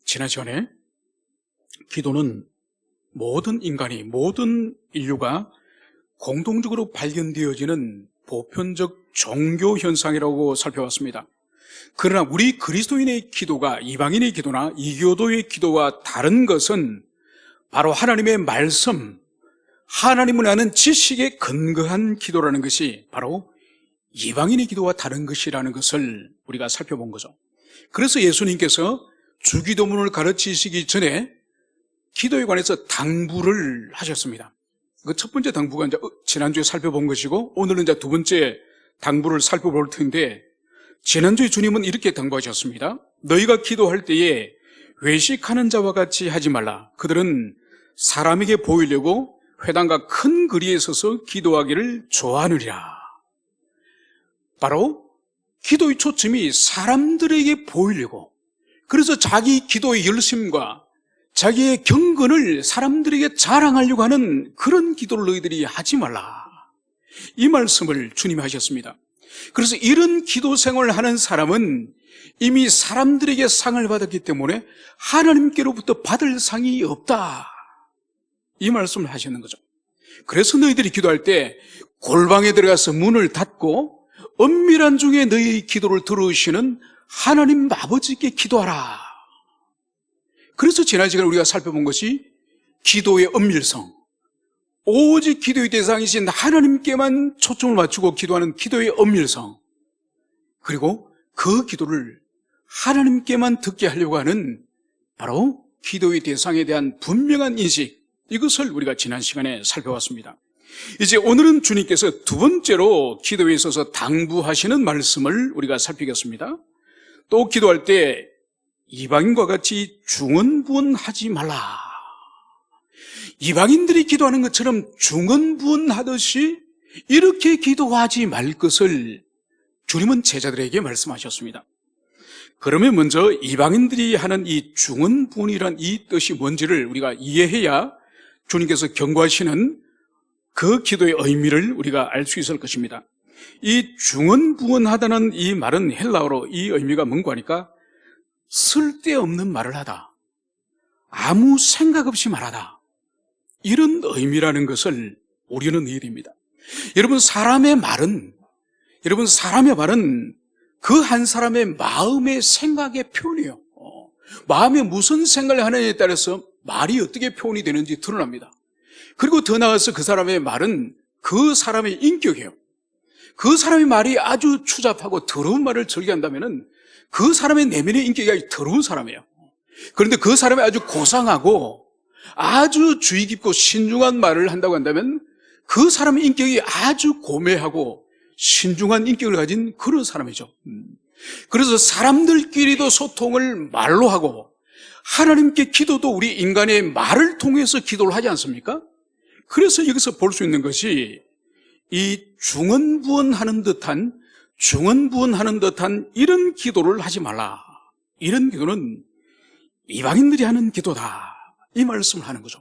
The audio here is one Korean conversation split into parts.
지난 시간에 기도는 모든 인간이, 모든 인류가 공동적으로 발견되어지는 보편적 종교 현상이라고 살펴봤습니다. 그러나 우리 그리스도인의 기도가 이방인의 기도나 이교도의 기도와 다른 것은 바로 하나님의 말씀, 하나님을 아는 지식에 근거한 기도라는 것이 바로 이방인의 기도와 다른 것이라는 것을 우리가 살펴본 거죠. 그래서 예수님께서 주기도문을 가르치시기 전에 기도에 관해서 당부를 하셨습니다. 그 첫 번째 당부가 이제 지난주에 살펴본 것이고, 오늘은 이제 두 번째 당부를 살펴볼 텐데, 지난주에 주님은 이렇게 당부하셨습니다. 너희가 기도할 때에 외식하는 자와 같이 하지 말라. 그들은 사람에게 보이려고 회당과 큰 거리에 서서 기도하기를 좋아하느니라. 바로 기도의 초점이 사람들에게 보이려고, 그래서 자기 기도의 열심과 자기의 경건을 사람들에게 자랑하려고 하는 그런 기도를 너희들이 하지 말라. 이 말씀을 주님이 하셨습니다. 그래서 이런 기도 생활을 하는 사람은 이미 사람들에게 상을 받았기 때문에 하나님께로부터 받을 상이 없다. 이 말씀을 하시는 거죠. 그래서 너희들이 기도할 때 골방에 들어가서 문을 닫고 은밀한 중에 너희의 기도를 들으시는 하나님 아버지께 기도하라. 그래서 지난 시간에 우리가 살펴본 것이 기도의 은밀성, 오직 기도의 대상이신 하나님께만 초점을 맞추고 기도하는 기도의 은밀성, 그리고 그 기도를 하나님께만 듣게 하려고 하는 바로 기도의 대상에 대한 분명한 인식, 이것을 우리가 지난 시간에 살펴봤습니다. 이제 오늘은 주님께서 두 번째로 기도에 있어서 당부하시는 말씀을 우리가 살피겠습니다. 또 기도할 때 이방인과 같이 중언부언하지 말라. 이방인들이 기도하는 것처럼 중언부언하듯이 이렇게 기도하지 말 것을 주님은 제자들에게 말씀하셨습니다. 그러면 먼저 이방인들이 하는 이 중언부언이란 이 뜻이 뭔지를 우리가 이해해야 주님께서 경고하시는 그 기도의 의미를 우리가 알 수 있을 것입니다. 이 중언부언하다는 이 말은 헬라어로 이 의미가 뭔가 하니까 쓸데없는 말을 하다, 아무 생각 없이 말하다, 이런 의미라는 것을 우리는 이해야 됩니다. 여러분, 사람의 말은 그 한 사람의 마음의 생각의 표현이에요. 마음에 무슨 생각을 하느냐에 따라서 말이 어떻게 표현이 되는지 드러납니다. 그리고 더 나아가서 그 사람의 말은 그 사람의 인격이에요. 그 사람의 말이 아주 추잡하고 더러운 말을 즐겨한다면은 그 사람의 내면의 인격이 아주 더러운 사람이에요. 그런데 그 사람이 아주 고상하고 아주 주의 깊고 신중한 말을 한다고 한다면 그 사람의 인격이 아주 고매하고 신중한 인격을 가진 그런 사람이죠. 그래서 사람들끼리도 소통을 말로 하고 하나님께 기도도 우리 인간의 말을 통해서 기도를 하지 않습니까? 그래서 여기서 볼 수 있는 것이 이 중언부언하는 듯한 이런 기도를 하지 말라. 이런 기도는 이방인들이 하는 기도다. 이 말씀을 하는 거죠.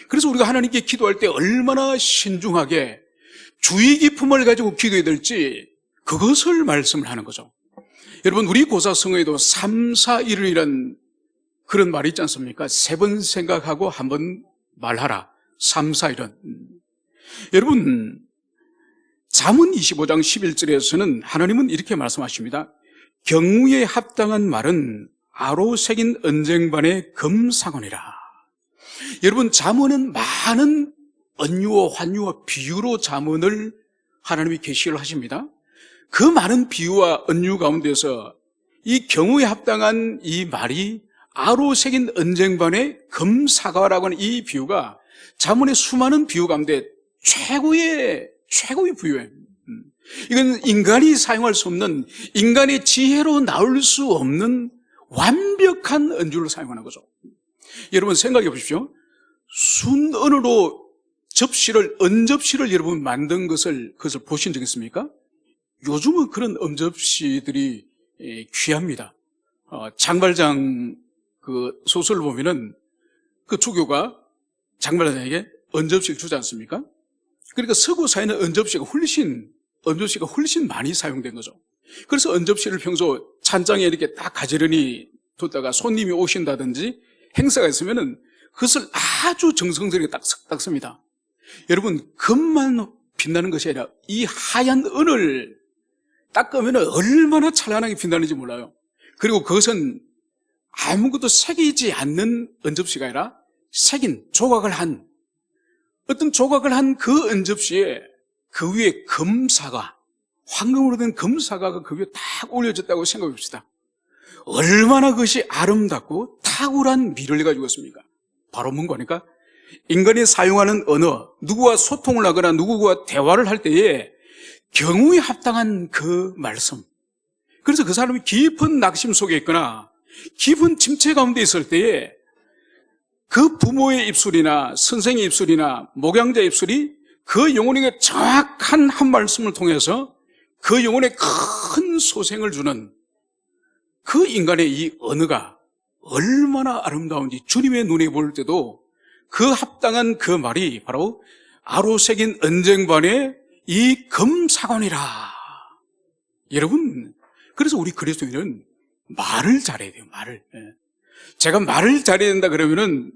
그래서 우리가 하나님께 기도할 때 얼마나 신중하게 주의 깊음을 가지고 기도해야 될지 그것을 말씀을 하는 거죠. 여러분, 우리 고사성어에도 3, 4, 1이라는 그런 말이 있지 않습니까? 3번 생각하고 한 번 말하라. 3, 4, 1은. 여러분, 잠언 25장 11절에서는 하나님은 이렇게 말씀하십니다. 경우에 합당한 말은 아로 새긴 언쟁반의 금상원이라. 여러분, 잠언은 많은 언유와 환유와 비유로 잠언을 하나님이 계시를 하십니다. 그 많은 비유와 언유 가운데서 이 경우에 합당한 이 말이 아로 새긴 언쟁반의 금사과라고 하는 이 비유가 잠언의 수많은 비유 가운데 최고의 비유예요. 이건 인간이 사용할 수 없는, 인간의 지혜로 나올 수 없는 완벽한 언주를 사용하는 거죠. 여러분, 생각해 보십시오. 순언으로 언접시를 여러분 만든 그것을 보신 적 있습니까? 요즘은 그런 언접시들이 귀합니다. 장발장 그 소설을 보면은 그 주교가 장발장에게 언접시를 주지 않습니까? 그러니까 서구 사회는 언접시가 훨씬 많이 사용된 거죠. 그래서 언접시를 평소 찬장에 이렇게 딱 가지런히 뒀다가 손님이 오신다든지 행사가 있으면은 그것을 아주 정성스럽게 닦습니다. 여러분, 금만 빛나는 것이 아니라 이 하얀 은을 닦으면 얼마나 찬란하게 빛나는지 몰라요. 그리고 그것은 아무것도 새기지 않는 은접시가 아니라 새긴 어떤 조각을 한 그 은접시에 그 위에 금사가, 황금으로 된 금사가가 그 위에 딱 올려졌다고 생각해 봅시다. 얼마나 그것이 아름답고 탁월한 미를 가지고 있습니까? 바로 뭔가니까 인간이 사용하는 언어, 누구와 소통을 하거나 누구와 대화를 할 때에 경우에 합당한 그 말씀. 그래서 그 사람이 깊은 낙심 속에 있거나 깊은 침체 가운데 있을 때에 그 부모의 입술이나 선생의 입술이나 목양자의 입술이 그 영혼에게 정확한 한 말씀을 통해서 그 영혼에 큰 소생을 주는 그 인간의 이 언어가 얼마나 아름다운지 주님의 눈에 볼 때도 그 합당한 그 말이 바로 아로 새긴 은쟁반의 이 금사관이라. 여러분, 그래서 우리 그리스도인은 말을 잘해야 돼요, 말을. 제가 말을 잘해야 된다 그러면은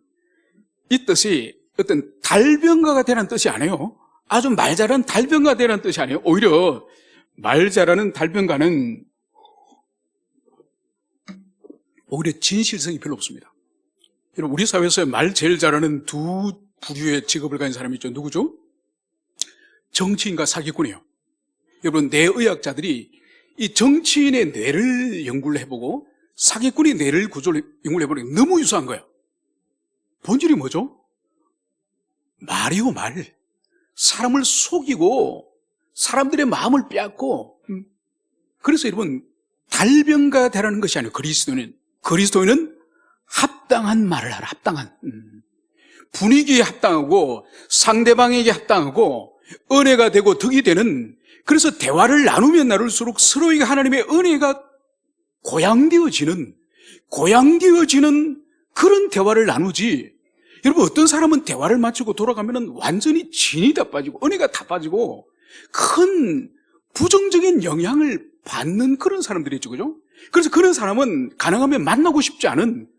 이 뜻이 어떤 달변가가 되라는 뜻이 아니에요. 아주 말 잘하는 달변가 되라는 뜻이 아니에요. 오히려 말 잘하는 달변가는 오히려 진실성이 별로 없습니다. 여러분, 우리 사회에서 말 제일 잘하는 두 부류의 직업을 가진 사람이 있죠. 누구죠? 정치인과 사기꾼이에요. 여러분, 뇌의학자들이 이 정치인의 뇌를 연구를 해보고 사기꾼의 뇌를 구조를 연구를 해보니 너무 유사한 거예요. 본질이 뭐죠? 말이요, 말. 사람을 속이고 사람들의 마음을 빼앗고. 그래서 여러분, 달변가 되라는 것이 아니에요. 그리스도인은 합당한 말을 하라. 합당한 분위기에 합당하고 상대방에게 합당하고 은혜가 되고 덕이 되는, 그래서 대화를 나누면 나눌수록 서로에게 하나님의 은혜가 고양되어지는 그런 대화를 나누지. 여러분, 어떤 사람은 대화를 마치고 돌아가면 완전히 진이 다 빠지고 은혜가 다 빠지고 큰 부정적인 영향을 받는 그런 사람들이 있죠. 그죠? 그래서 그런 사람은 가능하면 만나고 싶지 않은,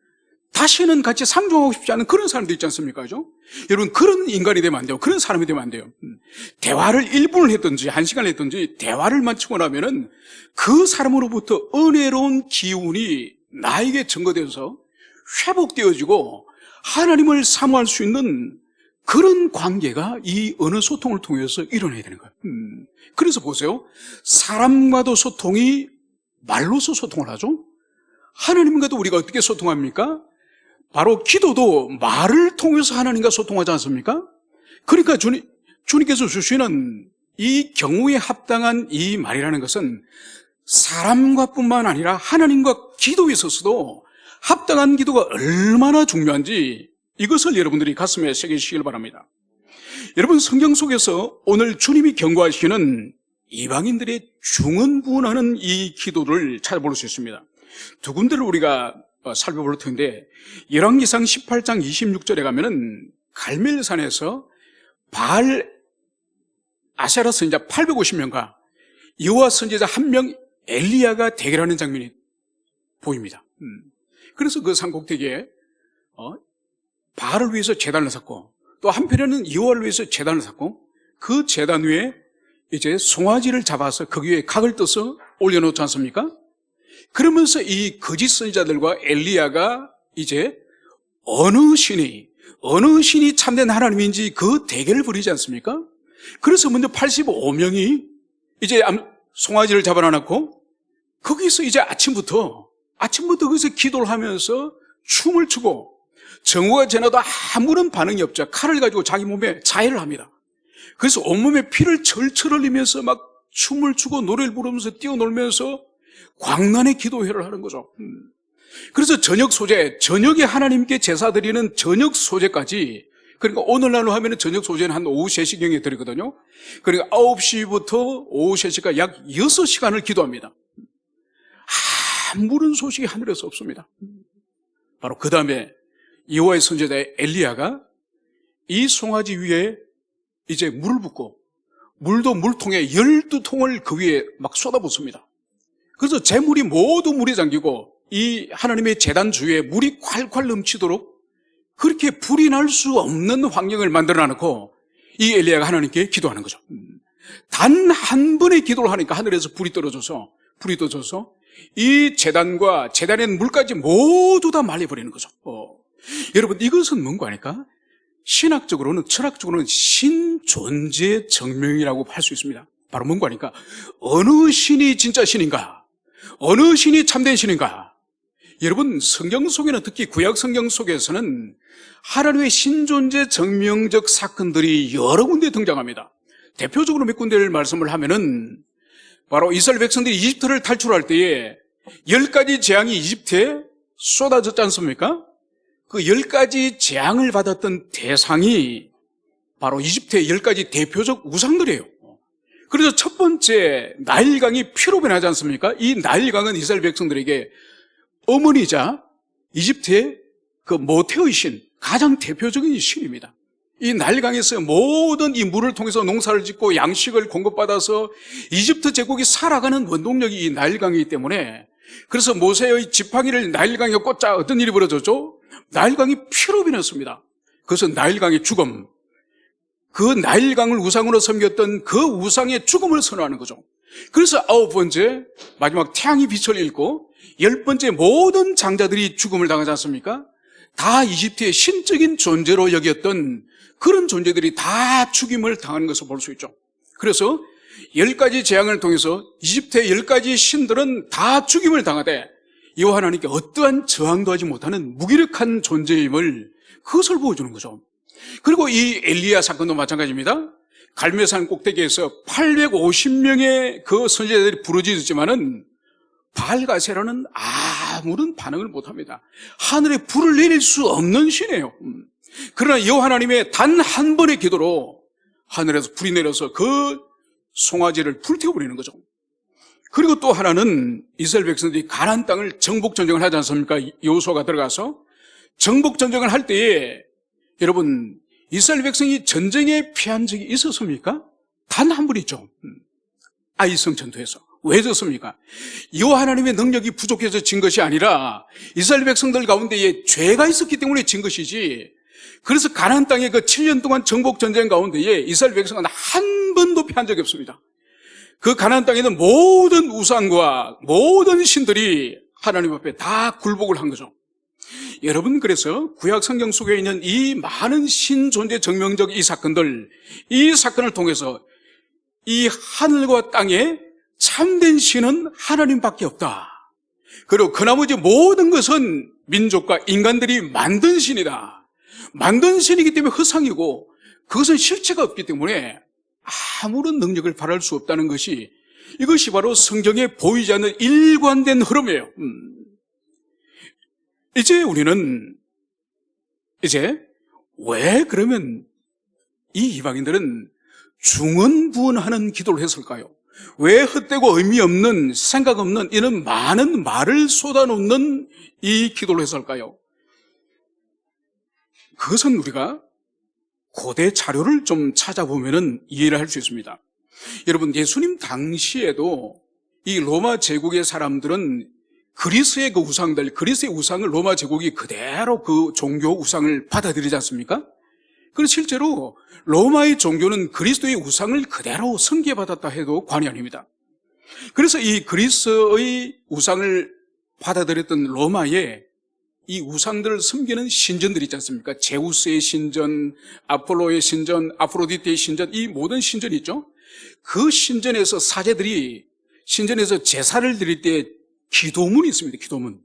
다시는 같이 상종하고 싶지 않은 그런 사람도 있지 않습니까? 그죠? 여러분, 그런 인간이 되면 안 돼요. 그런 사람이 되면 안 돼요. 대화를 1분을 했든지 1시간을 했든지 대화를 마치고 나면은 그 사람으로부터 은혜로운 기운이 나에게 증거되어서 회복되어지고 하나님을 사모할 수 있는 그런 관계가 이 언어 소통을 통해서 일어나야 되는 거예요. 그래서 보세요. 사람과도 소통이 말로서 소통을 하죠. 하나님과도 우리가 어떻게 소통합니까? 바로 기도도 말을 통해서 하나님과 소통하지 않습니까? 그러니까 주님께서 주시는 이 경우에 합당한 이 말이라는 것은 사람과 뿐만 아니라 하나님과 기도에 있어서도 합당한 기도가 얼마나 중요한지 이것을 여러분들이 가슴에 새기시길 바랍니다. 여러분, 성경 속에서 오늘 주님이 경고하시는 이방인들의 중언부언하는 이 기도를 찾아볼 수 있습니다. 두 군데를 우리가 살펴볼 텐데, 열왕기상 18장 26절에 가면은 갈멜산에서 바알 아세라 선지자 850명과 여호와 선지자 한 명 엘리야가 대결하는 장면이 보입니다. 그래서 그 산꼭대기에 바알을 위해서 제단을 샀고, 또 한편에는 여호와를 위해서 제단을 샀고, 그 제단 위에 이제 송아지를 잡아서 거기에 각을 떠서 올려놓지 않습니까? 그러면서 이 거짓 선지자들과 엘리야가 이제 어느 신이 참된 하나님인지 그 대결을 벌이지 않습니까? 그래서 먼저 85명이 이제 송아지를 잡아놔놓고 거기서 이제 아침부터 거기서 기도를 하면서 춤을 추고, 정오가 지나도 아무런 반응이 없죠. 칼을 가지고 자기 몸에 자해를 합니다. 그래서 온몸에 피를 철철 흘리면서 막 춤을 추고 노래를 부르면서 뛰어놀면서 광란의 기도회를 하는 거죠. 그래서 저녁에 하나님께 제사 드리는 저녁 소제까지, 그러니까 오늘날로 하면 저녁 소제는 한 오후 3시경에 드리거든요. 그러니까 9시부터 오후 3시까지 약 6시간을 기도합니다. 아무런 소식이 하늘에서 없습니다. 바로 그 다음에 여호와의 선지자 엘리야가 이 송아지 위에 이제 물을 붓고, 물도 물통에 12통을 그 위에 막 쏟아붓습니다. 그래서 재물이 모두 물에 잠기고 이 하나님의 제단 주위에 물이 콸콸 넘치도록 그렇게 불이 날 수 없는 환경을 만들어 놓고 이 엘리야가 하나님께 기도하는 거죠. 단 한 번의 기도를 하니까 하늘에서 불이 떨어져서 이 제단과 제단에 있는 물까지 모두 다 말려버리는 거죠. 여러분, 이것은 뭔가 하니까 신학적으로는, 철학적으로는 신존재 증명이라고 할 수 있습니다. 바로 뭔가 하니까 어느 신이 진짜 신인가, 어느 신이 참된 신인가. 여러분, 성경 속에는, 특히 구약 성경 속에서는 하나님의 신존재 증명적 사건들이 여러 군데 등장합니다. 대표적으로 몇 군데를 말씀을 하면은 바로 이스라엘 백성들이 이집트를 탈출할 때에 10가지 재앙이 이집트에 쏟아졌지 않습니까? 그 10가지 재앙을 받았던 대상이 바로 이집트의 10가지 대표적 우상들이에요. 그래서 첫 번째 나일강이 피로 변하지 않습니까? 이 나일강은 이스라엘 백성들에게 어머니자 이집트의 그 모태의 신, 가장 대표적인 신입니다. 이 나일강에서 모든 이 물을 통해서 농사를 짓고 양식을 공급받아서 이집트 제국이 살아가는 원동력이 이 나일강이기 때문에, 그래서 모세의 지팡이를 나일강에 꽂자 어떤 일이 벌어졌죠? 나일강이 피로 변했습니다. 그것은 나일강의 죽음, 그 나일강을 우상으로 섬겼던 그 우상의 죽음을 선언하는 거죠. 그래서 9번째 마지막 태양이 빛을 잃고 10번째 모든 장자들이 죽음을 당하지 않습니까? 다 이집트의 신적인 존재로 여겼던 그런 존재들이 다 죽임을 당하는 것을 볼 수 있죠. 그래서 10가지 재앙을 통해서 이집트의 10가지 신들은 다 죽임을 당하되 여호와 하나님께 어떠한 저항도 하지 못하는 무기력한 존재임을, 그것을 보여주는 거죠. 그리고 이 엘리야 사건도 마찬가지입니다. 갈멜산 꼭대기에서 850명의 그 선지자들이 부르짖었지만은 바알가세라는 아무런 반응을 못합니다. 하늘에 불을 내릴 수 없는 신이에요. 그러나 여호와 하나님의 단 한 번의 기도로 하늘에서 불이 내려서 그 송아지를 불태워버리는 거죠. 그리고 또 하나는 이스라엘 백성들이 가나안 땅을 정복전쟁을 하지 않습니까? 여호수아가 들어가서 정복전쟁을 할 때에, 여러분, 이스라엘 백성이 전쟁에 피한 적이 있었습니까? 단 한 번 있죠. 아이성 전투에서. 왜 졌습니까? 여호와 하나님의 능력이 부족해서 진 것이 아니라 이스라엘 백성들 가운데에 죄가 있었기 때문에 진 것이지, 그래서 가나안 땅의 그 7년 동안 정복 전쟁 가운데에 이스라엘 백성은 한 번도 피한 적이 없습니다. 그 가나안 땅에 있는 모든 우상과 모든 신들이 하나님 앞에 다 굴복을 한 거죠. 여러분, 그래서 구약 성경 속에 있는 이 많은 신존재 증명적 이 사건들, 이 사건을 통해서 이 하늘과 땅에 참된 신은 하나님밖에 없다. 그리고 그 나머지 모든 것은 민족과 인간들이 만든 신이다. 만든 신이기 때문에 허상이고 그것은 실체가 없기 때문에 아무런 능력을 발할 수 없다는 것이, 이것이 바로 성경에 보이지 않는 일관된 흐름이에요. 이제 우리는 왜 그러면 이 이방인들은 중언부언하는 기도를 했을까요? 왜 헛되고 의미 없는, 생각 없는 이런 많은 말을 쏟아놓는 이 기도를 했을까요? 그것은 우리가 고대 자료를 좀 찾아보면 이해를 할 수 있습니다. 여러분, 예수님 당시에도 이 로마 제국의 사람들은 그리스의 그 우상들, 그리스의 우상을 로마 제국이 그대로 그 종교 우상을 받아들이지 않습니까? 그래서 실제로 로마의 종교는 그리스도의 우상을 그대로 승계받았다 해도 과언이 아닙니다. 그래서 이 그리스의 우상을 받아들였던 로마에 이 우상들을 섬기는 신전들이 있지 않습니까? 제우스의 신전, 아폴로의 신전, 아프로디테의 신전, 이 모든 신전이 있죠. 그 신전에서 사제들이 신전에서 제사를 드릴 때 기도문이 있습니다. 기도문.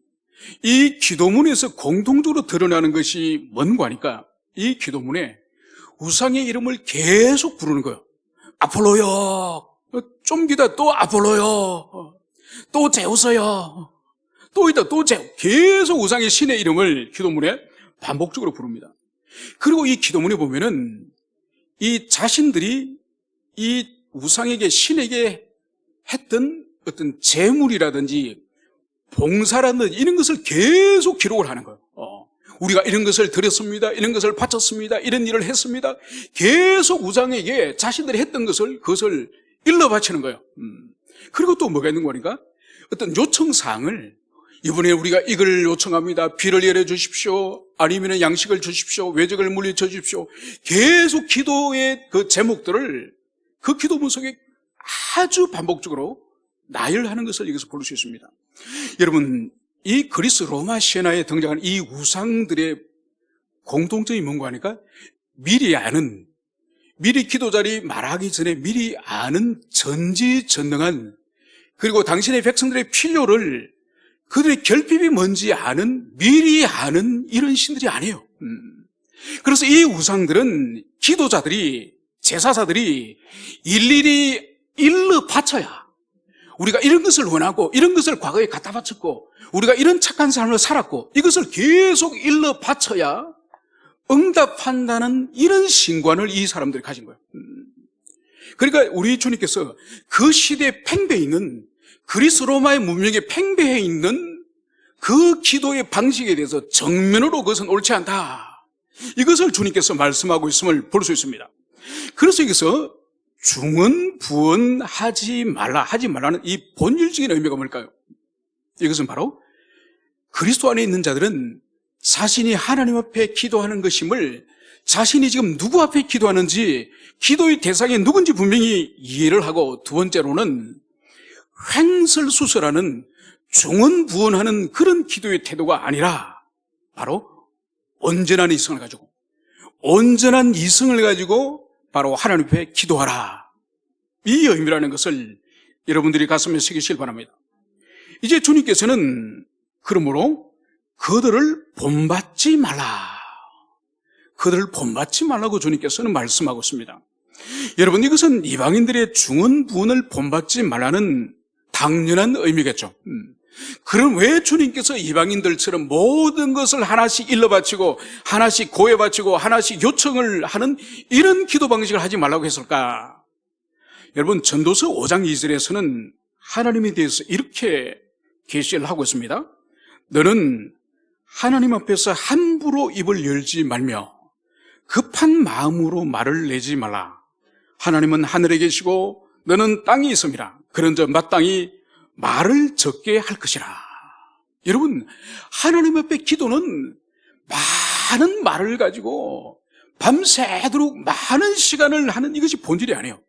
이 기도문에서 공통적으로 드러나는 것이 뭔가 하니까 이 기도문에 우상의 이름을 계속 부르는 거예요. 아폴로요. 좀 기다 또 아폴로요. 또 제우스요. 또 있다 또 제우. 계속 우상의 신의 이름을 기도문에 반복적으로 부릅니다. 그리고 이 기도문에 보면은 이 자신들이 이 우상에게, 신에게 했던 어떤 제물이라든지 봉사라든지 이런 것을 계속 기록을 하는 거예요. 우리가 이런 것을 드렸습니다. 이런 것을 바쳤습니다. 이런 일을 했습니다. 계속 우상에게 자신들이 했던 것을, 그것을 일러 바치는 거예요. 그리고 또 뭐가 있는 거니까 어떤 요청사항을 이번에 우리가 이걸 요청합니다. 비를 내려 주십시오. 아니면 양식을 주십시오. 외적을 물리쳐 주십시오. 계속 기도의 그 제목들을 그 기도문 속에 아주 반복적으로 나열하는 것을 여기서 볼 수 있습니다. 여러분, 이 그리스 로마 신화에 등장하는 이 우상들의 공통점이 뭔가 하니까 미리 기도자리 말하기 전에 미리 아는 전지전능한, 그리고 당신의 백성들의 필요를 그들의 결핍이 뭔지 미리 아는 이런 신들이 아니에요. 그래서 이 우상들은 기도자들이, 제사사들이 일일이 일러 바쳐야, 우리가 이런 것을 원하고 이런 것을 과거에 갖다 바쳤고 우리가 이런 착한 삶을 살았고 이것을 계속 일러 바쳐야 응답한다는 이런 신관을 이 사람들이 가진 거예요. 그러니까 우리 주님께서 그 시대에 팽배해 있는, 그리스 로마의 문명에 팽배해 있는 그 기도의 방식에 대해서 정면으로 그것은 옳지 않다, 이것을 주님께서 말씀하고 있음을 볼 수 있습니다. 그래서 여기서 중언부언하지 말라는 이 본질적인 의미가 뭘까요? 이것은 바로 그리스도 안에 있는 자들은 자신이 하나님 앞에 기도하는 것임을, 자신이 지금 누구 앞에 기도하는지, 기도의 대상이 누군지 분명히 이해를 하고, 두 번째로는 횡설수설하는, 중언부언하는 그런 기도의 태도가 아니라 바로 온전한 이성을 가지고 바로 하나님 앞에 기도하라, 이 의미라는 것을 여러분들이 가슴에 새기시길 바랍니다. 이제 주님께서는 그러므로 그들을 본받지 말라고 주님께서는 말씀하고 있습니다. 여러분, 이것은 이방인들의 중언부언을 본받지 말라는 당연한 의미겠죠. 그럼 왜 주님께서 이방인들처럼 모든 것을 하나씩 일러 바치고 하나씩 고해 바치고 하나씩 요청을 하는 이런 기도 방식을 하지 말라고 했을까? 여러분, 전도서 5장 2절에서는 하나님에 대해서 이렇게 계시를 하고 있습니다. 너는 하나님 앞에서 함부로 입을 열지 말며 급한 마음으로 말을 내지 말라. 하나님은 하늘에 계시고 너는 땅에 있음이라. 그런즉 마땅히 말을 적게 할 것이라. 여러분, 하나님 앞에 기도는 많은 말을 가지고 밤새도록 많은 시간을 하는, 이것이 본질이 아니에요.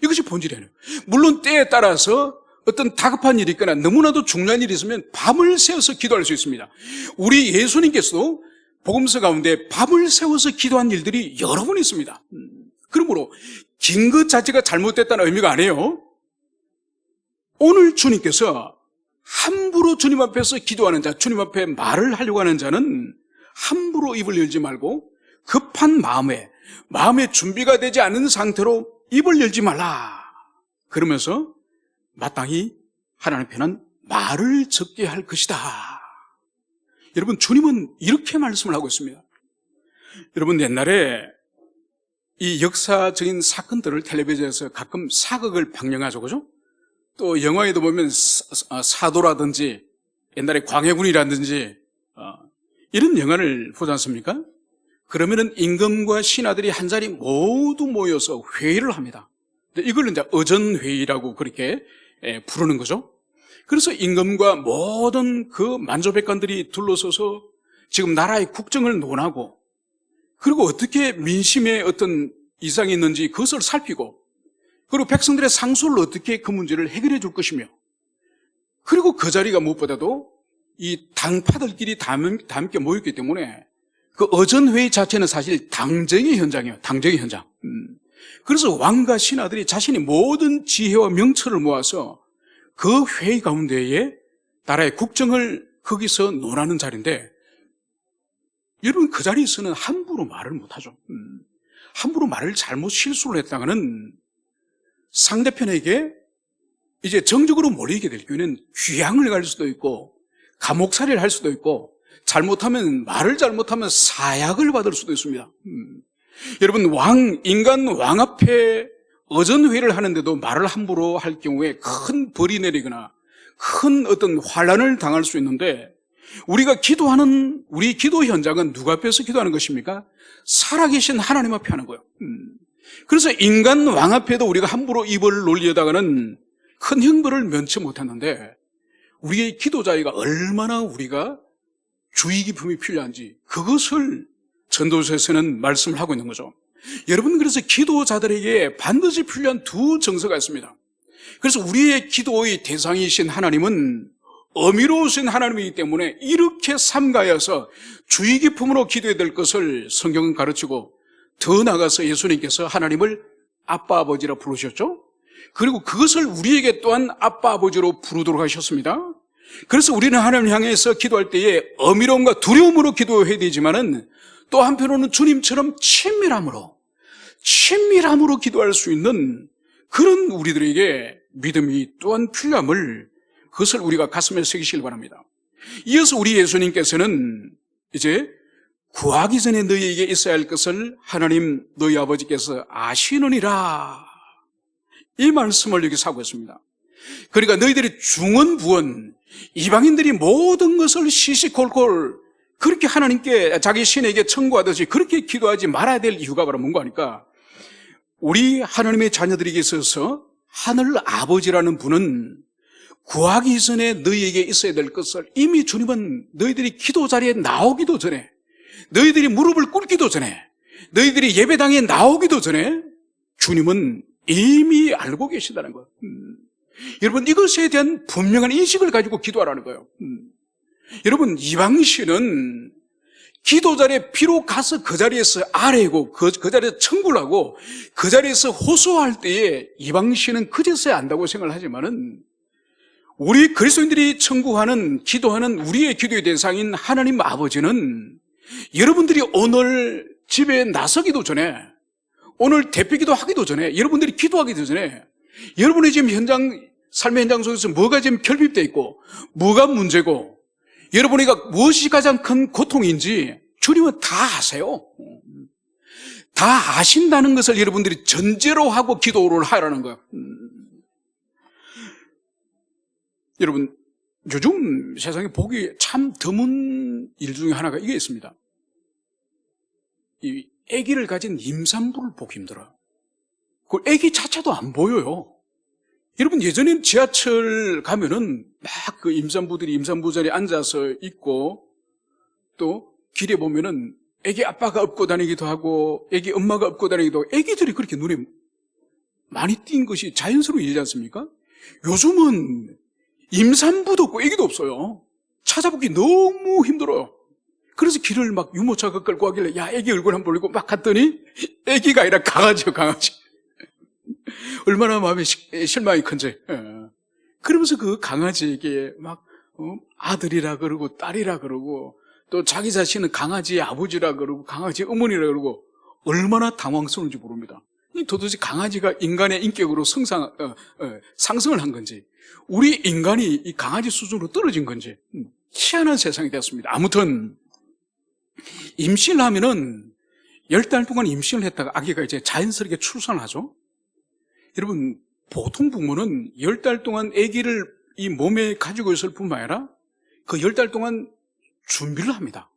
이것이 본질이 아니에요. 물론 때에 따라서 어떤 다급한 일이 있거나 너무나도 중요한 일이 있으면 밤을 새워서 기도할 수 있습니다. 우리 예수님께서도 복음서 가운데 밤을 새워서 기도한 일들이 여러 번 있습니다. 그러므로 긴 것 자체가 잘못됐다는 의미가 아니에요. 오늘 주님께서 함부로 주님 앞에서 기도하는 자, 주님 앞에 말을 하려고 하는 자는 함부로 입을 열지 말고 급한 마음에 준비가 되지 않은 상태로 입을 열지 말라. 그러면서 마땅히 하나님 편은 말을 적게 할 것이다. 여러분, 주님은 이렇게 말씀을 하고 있습니다. 여러분, 옛날에 이 역사적인 사건들을 텔레비전에서 가끔 사극을 방영하죠, 그죠? 또 영화에도 보면 사도라든지 옛날에 광해군이라든지 이런 영화를 보지 않습니까? 그러면은 임금과 신하들이 한 자리 모두 모여서 회의를 합니다. 이걸 이제 의전회의라고 그렇게 부르는 거죠. 그래서 임금과 모든 그 만조백관들이 둘러서서 지금 나라의 국정을 논하고, 그리고 어떻게 민심에 어떤 이상이 있는지 그것을 살피고, 그리고 백성들의 상소를 어떻게 그 문제를 해결해 줄 것이며, 그리고 그 자리가 무엇보다도 이 당파들끼리 다 함께 모였기 때문에 그 의전회의 자체는 사실 당정의 현장이에요. 당정의 현장. 그래서 왕과 신하들이 자신의 모든 지혜와 명철을 모아서 그 회의 가운데에 나라의 국정을 거기서 논하는 자리인데, 여러분, 그 자리에서는 함부로 말을 못하죠. 함부로 말을 잘못 실수를 했다가는 상대편에게 이제 정적으로 몰리게 될 경우에는 귀양을 갈 수도 있고 감옥살이를 할 수도 있고, 말을 잘못하면 사약을 받을 수도 있습니다. 여러분, 인간 왕 앞에 의전회의를 하는데도 말을 함부로 할 경우에 큰 벌이 내리거나 큰 어떤 환란을 당할 수 있는데, 우리가 기도하는 우리 기도 현장은 누구 앞에서 기도하는 것입니까? 살아계신 하나님 앞에 하는 거예요. 그래서 인간 왕 앞에도 우리가 함부로 입을 놀리다가는 큰 형벌을 면치 못했는데, 우리의 기도 자리가 얼마나 우리가 주의 깊음이 필요한지 그것을 전도서에서는 말씀을 하고 있는 거죠. 여러분, 그래서 기도자들에게 반드시 필요한 두 정서가 있습니다. 그래서 우리의 기도의 대상이신 하나님은 어미로우신 하나님이기 때문에 이렇게 삼가여서 주의 깊음으로 기도해야 될 것을 성경은 가르치고, 더 나아가서 예수님께서 하나님을 아빠 아버지라 부르셨죠. 그리고 그것을 우리에게 또한 아빠 아버지로 부르도록 하셨습니다. 그래서 우리는 하나님을 향해서 기도할 때에 어미로움과 두려움으로 기도해야 되지만은 또 한편으로는 주님처럼 친밀함으로 기도할 수 있는 그런 우리들에게 믿음이 또한 필요함을, 그것을 우리가 가슴에 새기시길 바랍니다. 이어서 우리 예수님께서는 이제 구하기 전에 너희에게 있어야 할 것을 하나님 너희 아버지께서 아시느니라, 이 말씀을 여기서 하고 있습니다. 그러니까 너희들이 중언부언, 이방인들이 모든 것을 시시콜콜 그렇게 하나님께 자기 신에게 청구하듯이 그렇게 기도하지 말아야 될 이유가 바로 뭔가 하니까, 우리 하나님의 자녀들에게 있어서 하늘 아버지라는 분은 구하기 전에 너희에게 있어야 될 것을 이미 주님은 너희들이 기도 자리에 나오기도 전에, 너희들이 무릎을 꿇기도 전에, 너희들이 예배당에 나오기도 전에 주님은 이미 알고 계시다는 거예요. 여러분, 이것에 대한 분명한 인식을 가지고 기도하라는 거예요. 여러분, 이방신은 기도 자리에 비록 가서 그 자리에서 아뢰고 그 자리에서 청구를 하고 그 자리에서 호소할 때에 이방신은 그제서야 안다고 생각을 하지만은, 우리 그리스도인들이 청구하는 기도하는 우리의 기도의 대상인 하나님 아버지는 여러분들이 오늘 집에 나서기도 전에, 오늘 대표기도 하기도 전에, 여러분들이 기도하기도 전에 여러분의 지금 삶의 현장 속에서 뭐가 지금 결핍되어 있고 뭐가 문제고 여러분이가 무엇이 가장 큰 고통인지 주님은 다 아세요. 다 아신다는 것을 여러분들이 전제로 하고 기도를 하라는 거예요. 여러분, 요즘 세상에 보기 참 드문 일 중에 하나가 이게 있습니다. 이 아기를 가진 임산부를 보기 힘들어요. 그 아기 자체도 안 보여요. 여러분, 예전에는 지하철 가면은 막 그 임산부들이 임산부 자리에 앉아서 있고, 또 길에 보면은 아기 아빠가 업고 다니기도 하고 아기 엄마가 업고 다니기도 하고, 아기들이 그렇게 눈에 많이 띈 것이 자연스러운 일이지 않습니까? 요즘은 임산부도 없고 아기도 없어요. 찾아보기 너무 힘들어요. 그래서 길을 막 유모차가 끌고 가길래 야, 아기 얼굴 한번 보려고 막 갔더니 아기가 아니라 강아지요, 강아지. 얼마나 마음에 실망이 큰지. 그러면서 그 강아지에게 막 아들이라 그러고 딸이라 그러고, 또 자기 자신은 강아지의 아버지라 그러고 강아지의 어머니라 그러고, 얼마나 당황스러운지 모릅니다. 도대체 강아지가 인간의 인격으로 상승을 한 건지, 우리 인간이 이 강아지 수준으로 떨어진 건지, 희한한 세상이 되었습니다. 아무튼 임신을 하면은 10달 동안 임신을 했다가 아기가 이제 자연스럽게 출산을 하죠. 여러분, 보통 부모는 10달 동안 아기를 이 몸에 가지고 있을 뿐만 아니라 그 10달 동안 준비를 합니다.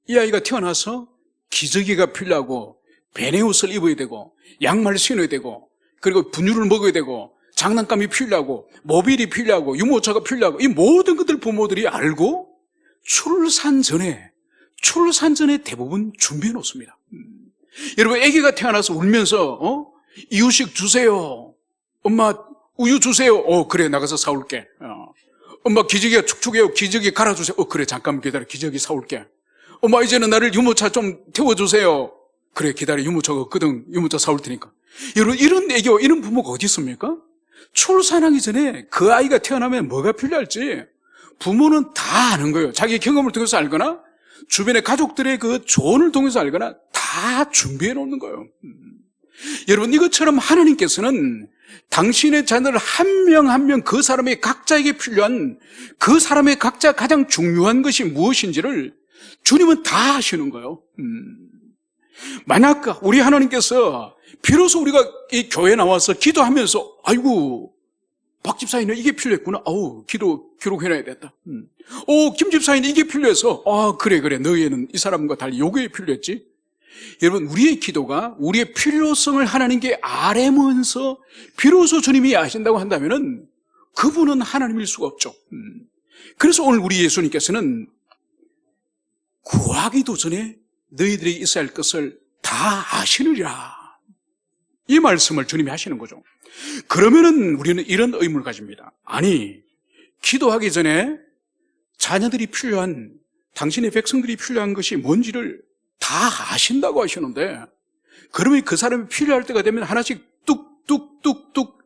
이 아이가 태어나서 기저귀가 필요하고 베네옷을 입어야 되고 양말을 신어야 되고, 그리고 분유를 먹어야 되고 장난감이 필요하고 모빌이 필요하고 유모차가 필요하고, 이 모든 것들 부모들이 알고 출산 전에 대부분 준비해 놓습니다. 여러분, 아기가 태어나서 울면서 이유식 주세요. 엄마 우유 주세요. 그래, 나가서 사올게. 엄마 기저귀가 축축해요. 기저귀 갈아주세요. 그래, 잠깐 기다려. 기저귀 사올게. 엄마 이제는 나를 유모차 좀 태워주세요. 그래, 기다려. 유모차가 없거든. 유모차 사올 테니까. 여러분, 이런 애교, 이런 부모가 어디 있습니까? 출산하기 전에 그 아이가 태어나면 뭐가 필요할지 부모는 다 아는 거예요. 자기 경험을 통해서 알거나 주변의 가족들의 그 조언을 통해서 알거나 다 준비해 놓는 거예요. 여러분, 이것처럼 하나님께서는 당신의 자녀를 한 명 한 명 그 사람의 각자에게 필요한, 그 사람의 각자 가장 중요한 것이 무엇인지를 주님은 다 아시는 거예요. 만약 우리 하나님께서 비로소 우리가 이 교회에 나와서 기도하면서 아이고 박 집사님은 이게 필요했구나. 기록해놔야 됐다. 김 집사님은 이게 필요해서 그래 너희에는 이 사람과 달리 요게 필요했지. 여러분, 우리의 기도가 우리의 필요성을 하나님께 아뢰면서 비로소 주님이 아신다고 한다면은 그분은 하나님일 수가 없죠. 그래서 오늘 우리 예수님께서는 구하기도 전에 너희들이 있어야 할 것을 다 아시느리라, 이 말씀을 주님이 하시는 거죠. 그러면은 우리는 이런 의문을 가집니다. 아니, 기도하기 전에 자녀들이 필요한, 당신의 백성들이 필요한 것이 뭔지를 다 아신다고 하시는데, 그러면 그 사람이 필요할 때가 되면 하나씩 뚝뚝뚝뚝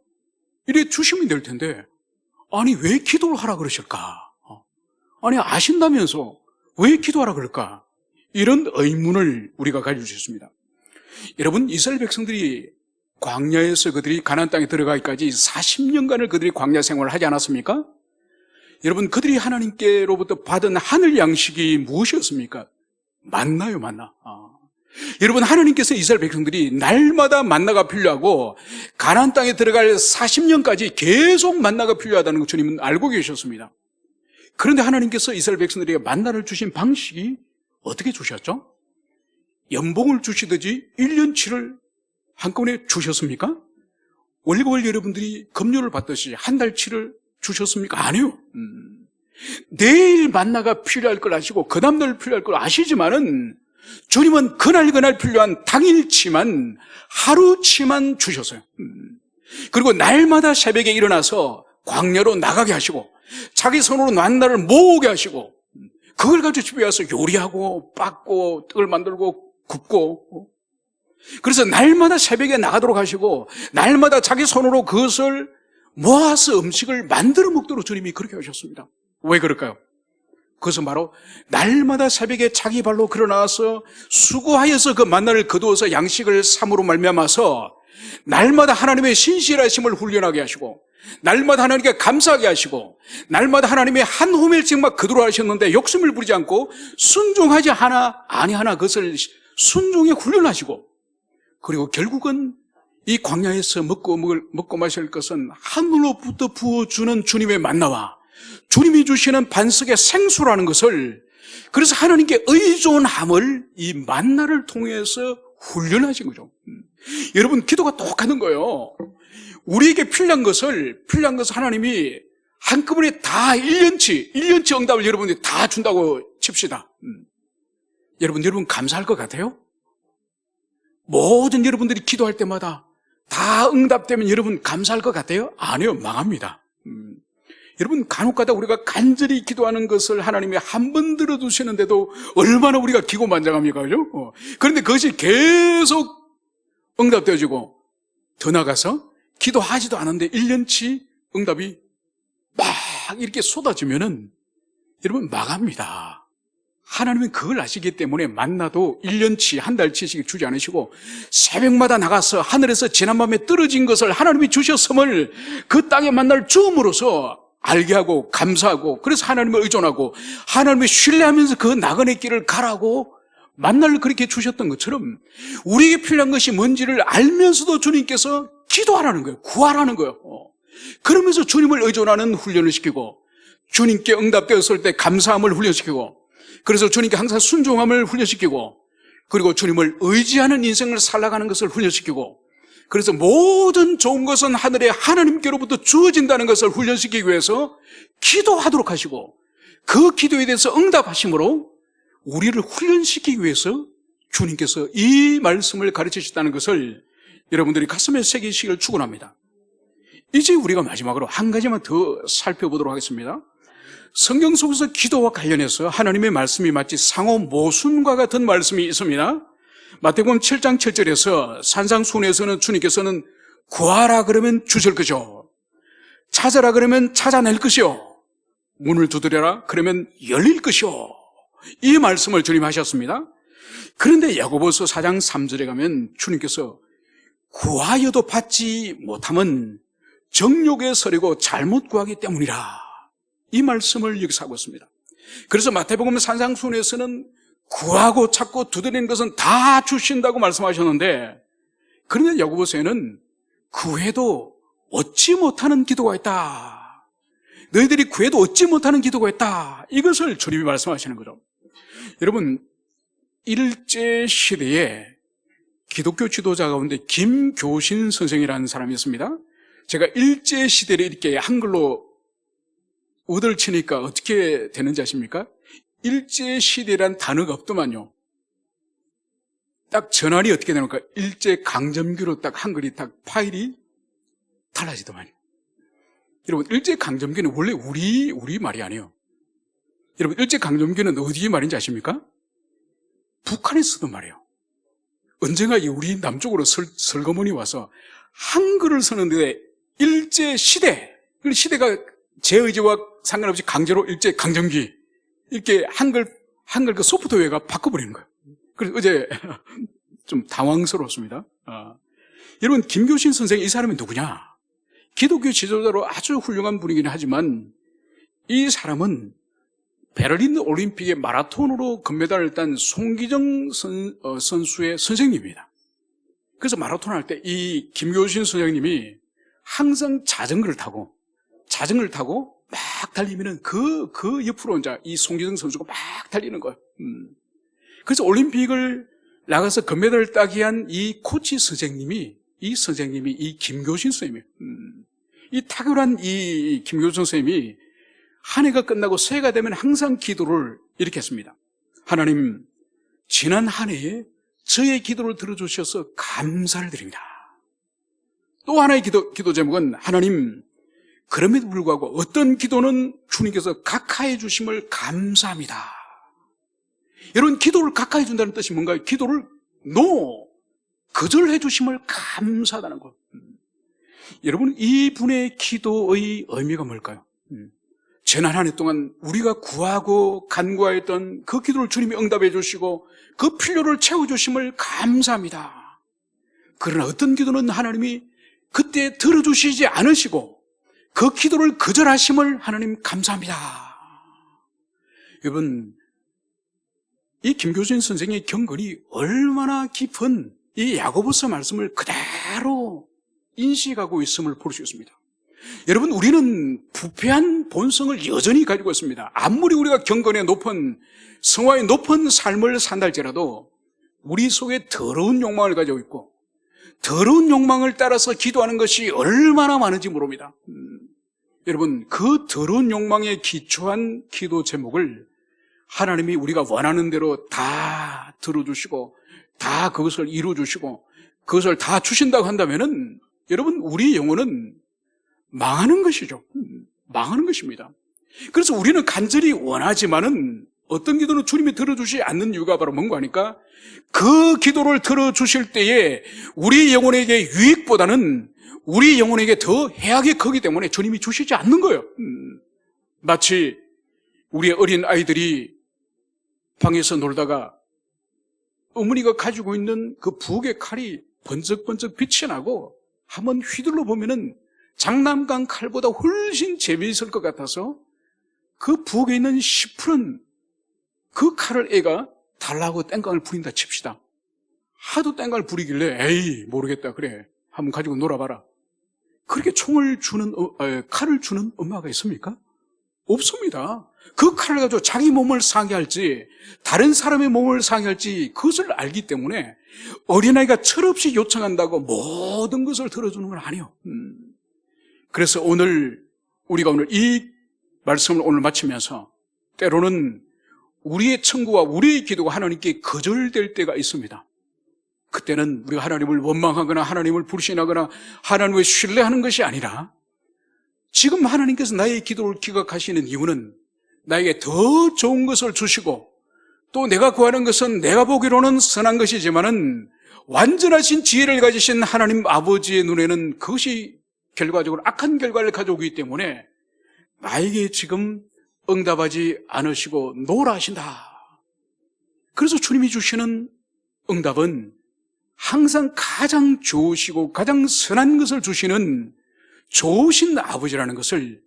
이래 주시면 될 텐데, 아니 왜 기도를 하라 그러실까? 아니 아신다면서 왜 기도하라 그럴까? 이런 의문을 우리가 가지고 있습니다. 여러분, 이스라엘 백성들이 광야에서 그들이 가나안 땅에 들어가기까지 40년간을 그들이 광야 생활을 하지 않았습니까? 여러분, 그들이 하나님께로부터 받은 하늘 양식이 무엇이었습니까? 만나요, 만나. 여러분, 하나님께서 이스라엘 백성들이 날마다 만나가 필요하고 가나안 땅에 들어갈 40년까지 계속 만나가 필요하다는 걸 주님은 알고 계셨습니다. 그런데 하나님께서 이스라엘 백성들에게 만나를 주신 방식이 어떻게 주셨죠? 연봉을 주시듯이 1년치를 한꺼번에 주셨습니까? 월급을 여러분들이 급료를 받듯이 한 달치를 주셨습니까? 아니요. 내일 만나가 필요할 걸 아시고 그 다음날 필요할 걸 아시지만은 주님은 그날 필요한 당일치만, 하루치만 주셨어요. 그리고 날마다 새벽에 일어나서 광야로 나가게 하시고 자기 손으로 만나를 모으게 하시고 그걸 가지고 집에 와서 요리하고 빻고 떡을 만들고 굽고, 그래서 날마다 새벽에 나가도록 하시고 날마다 자기 손으로 그것을 모아서 음식을 만들어 먹도록 주님이 그렇게 하셨습니다. 왜 그럴까요? 그것은 바로 날마다 새벽에 자기 발로 걸어나와서 수고하여서 그 만나를 거두어서 양식을 삼으로 말미암아서 날마다 하나님의 신실하심을 훈련하게 하시고 날마다 하나님께 감사하게 하시고 날마다 하나님의 한 호멜씩만 거두라 하셨는데 욕심을 부리지 않고 순종하지 하나 아니하나 그것을 순종에 훈련하시고, 그리고 결국은 이 광야에서 먹고 마실 것은 하늘로부터 부어주는 주님의 만나와 주님이 주시는 반석의 생수라는 것을, 그래서 하나님께 의존함을 이 만나를 통해서 훈련하신 거죠. 여러분, 기도가 똑같은 거예요. 우리에게 필요한 것을 하나님이 한꺼번에 다 1년치 응답을 여러분들이 다 준다고 칩시다. 여러분 감사할 것 같아요? 모든 여러분들이 기도할 때마다 다 응답되면 여러분 감사할 것 같아요? 아니요, 망합니다. 여러분, 간혹가다 우리가 간절히 기도하는 것을 하나님이 한 번 들어주시는데도 얼마나 우리가 기고만장합니까? 그죠? 그런데 그것이 계속 응답되어지고 더 나가서 기도하지도 않은데 1년치 응답이 막 이렇게 쏟아지면은 여러분 망합니다. 하나님은 그걸 아시기 때문에 만나도 1년치, 한 달치씩 주지 않으시고 새벽마다 나가서 하늘에서 지난밤에 떨어진 것을 하나님이 주셨음을 그 땅에 만날 주음으로써 알게 하고 감사하고, 그래서 하나님을 의존하고 하나님을 신뢰하면서 그 나그네 길을 가라고 만나를 그렇게 주셨던 것처럼 우리에게 필요한 것이 뭔지를 알면서도 주님께서 기도하라는 거예요. 구하라는 거예요. 그러면서 주님을 의존하는 훈련을 시키고 주님께 응답되었을 때 감사함을 훈련시키고, 그래서 주님께 항상 순종함을 훈련시키고, 그리고 주님을 의지하는 인생을 살아가는 것을 훈련시키고, 그래서 모든 좋은 것은 하늘에 하나님께로부터 주어진다는 것을 훈련시키기 위해서 기도하도록 하시고, 그 기도에 대해서 응답하심으로 우리를 훈련시키기 위해서 주님께서 이 말씀을 가르치셨다는 것을 여러분들이 가슴에 새기시기를 축원합니다. 이제 우리가 마지막으로 한 가지만 더 살펴보도록 하겠습니다. 성경 속에서 기도와 관련해서 하나님의 말씀이 마치 상호 모순과 같은 말씀이 있습니다. 마태복음 7장 7절에서 산상수훈에서는 주님께서는 구하라 그러면 주실 것이요, 찾아라 그러면 찾아낼 것이요, 문을 두드려라 그러면 열릴 것이요, 이 말씀을 주님 하셨습니다. 그런데 야고보서 4장 3절에 가면 주님께서 구하여도 받지 못함은 정욕에 서리고 잘못 구하기 때문이라, 이 말씀을 여기서 하고 있습니다. 그래서 마태복음 산상수훈에서는 구하고 찾고 두드리는 것은 다 주신다고 말씀하셨는데, 그런데 야고보서에는 구해도 얻지 못하는 기도가 있다, 너희들이 구해도 얻지 못하는 기도가 있다, 이것을 주님이 말씀하시는 거죠. 여러분, 일제시대에 기독교 지도자 가운데 김교신 선생이라는 사람이 있습니다. 제가 일제시대를 이렇게 한글로 얻을 치니까 어떻게 되는지 아십니까? 일제시대란 단어가 없더만요. 딱 전환이 어떻게 되는가? 일제강점기로 딱 한글이 딱 파일이 달라지더만요. 여러분, 일제강점기는 원래 우리 말이 아니에요. 여러분, 일제강점기는 어디 말인지 아십니까? 북한에 쓰던 말이에요. 언젠가 우리 남쪽으로 설거문이 와서 한글을 쓰는데 일제시대, 시대가 제 의지와 상관없이 강제로 일제강점기, 이렇게 한글 그 소프트웨어가 바꿔버리는 거예요. 그래서 어제 좀 당황스러웠습니다. 여러분, 김교신 선생이 이 사람이 누구냐? 기독교 지도자로 아주 훌륭한 분이긴 하지만 이 사람은 베를린 올림픽의 마라톤으로 금메달을 딴 송기정 선수의 선생님입니다. 그래서 마라톤 할 때 이 김교신 선생님이 항상 자전거를 타고 막 달리면은 그 옆으로 이제 이 송기정 선수가 막 달리는 거예요. 그래서 올림픽을 나가서 금메달을 따기 한 이 코치 선생님이 이 김교신 선생님이에요. 이 탁월한 이 김교신 선생님이 한 해가 끝나고 새해가 되면 항상 기도를 이렇게 했습니다. 하나님, 지난 한 해에 저의 기도를 들어주셔서 감사를 드립니다. 또 하나의 기도 제목은 하나님, 그럼에도 불구하고 어떤 기도는 주님께서 각하해 주심을 감사합니다. 여러분, 기도를 각하해 준다는 뜻이 뭔가요? 기도를 거절해 주심을 감사하다는 것. 여러분, 이분의 기도의 의미가 뭘까요? 지난 한 해 동안 우리가 구하고 간구하였던 그 기도를 주님이 응답해 주시고 그 필요를 채워주심을 감사합니다. 그러나 어떤 기도는 하나님이 그때 들어주시지 않으시고 그 기도를 거절하심을 하나님 감사합니다. 여러분, 이 김교신 선생의 경건이 얼마나 깊은 이 야고보서 말씀을 그대로 인식하고 있음을 볼 수 있습니다. 여러분, 우리는 부패한 본성을 여전히 가지고 있습니다. 아무리 우리가 경건의 높은 성화의 높은 삶을 산다 할지라도 우리 속에 더러운 욕망을 가지고 있고 더러운 욕망을 따라서 기도하는 것이 얼마나 많은지 모릅니다. 여러분, 그 더러운 욕망에 기초한 기도 제목을 하나님이 우리가 원하는 대로 다 들어주시고 다 그것을 이루어주시고 그것을 다 주신다고 한다면은 여러분, 우리 영혼은 망하는 것이죠. 망하는 것입니다. 그래서 우리는 간절히 원하지만은 어떤 기도는 주님이 들어주지 않는 이유가 바로 뭔가 하니까 그 기도를 들어주실 때에 우리 영혼에게 유익보다는 우리 영혼에게 더 해악이 크기 때문에 주님이 주시지 않는 거예요. 마치 우리의 어린 아이들이 방에서 놀다가 어머니가 가지고 있는 그 부엌의 칼이 번쩍번쩍 빛이 나고 한번 휘둘러 보면은 장난감 칼보다 훨씬 재미있을 것 같아서 그 부엌에 있는 10푼 그 칼을 애가 달라고 땡깡을 부린다 칩시다. 하도 땡깡을 부리길래 에이 모르겠다 그래 한번 가지고 놀아봐라. 그렇게 칼을 주는 엄마가 있습니까? 없습니다. 그 칼을 가지고 자기 몸을 상해할지 다른 사람의 몸을 상해할지 그것을 알기 때문에 어린아이가 철없이 요청한다고 모든 것을 들어주는 건 아니에요. 그래서 우리가 오늘 이 말씀을 오늘 마치면서 때로는 우리의 청구와 우리의 기도가 하나님께 거절될 때가 있습니다. 그때는 우리가 하나님을 원망하거나 하나님을 불신하거나 하나님을 신뢰하는 것이 아니라 지금 하나님께서 나의 기도를 기각하시는 이유는 나에게 더 좋은 것을 주시고 또 내가 구하는 것은 내가 보기로는 선한 것이지만은 완전하신 지혜를 가지신 하나님 아버지의 눈에는 그것이 결과적으로 악한 결과를 가져오기 때문에 나에게 지금 응답하지 않으시고 노라 하신다. 그래서 주님이 주시는 응답은 항상 가장 좋으시고 가장 선한 것을 주시는 좋으신 아버지라는 것을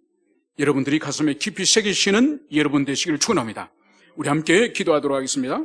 여러분들이 가슴에 깊이 새기시는 여러분 되시기를 축원합니다. 우리 함께 기도하도록 하겠습니다.